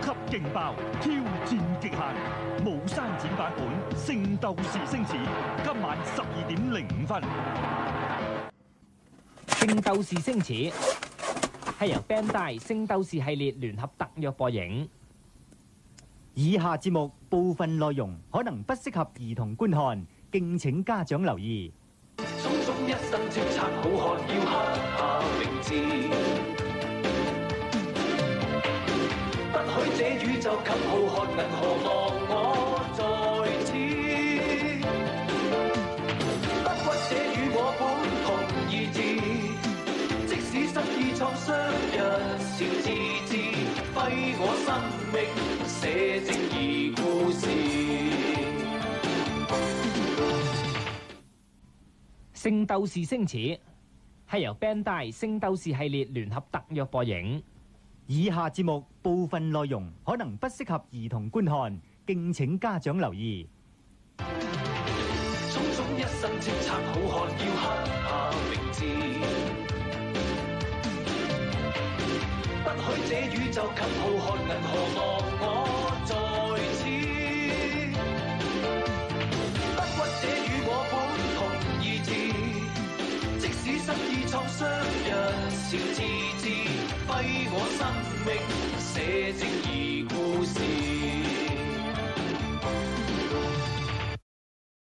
級勁爆，挑戰極限，無刪剪版本《聖鬥士星矢》，今晚12:05。《聖鬥士星矢》係由 Bandai 聖鬥士系列聯合特約播映。以下節目部分內容可能不適合兒童觀看，敬請家長留意。種種一生叱咤好漢要刻下名字，不許這宇宙給浩瀚銀河忘我在此，不屈這與我本同意志，即使失意創傷一笑置之，揮我生命寫正義故事。《聖鬥士星矢》係由 Bandai 聖鬥士系列聯合特約播映。以下節目部分內容可能不適合兒童觀看，敬請家長留意。種種一生叱咤好漢要刻下名字，不許這宇宙給浩瀚銀河忘我在此，不屈這與我本同意志，即使失意創傷一笑置之，揮我生命寫正義故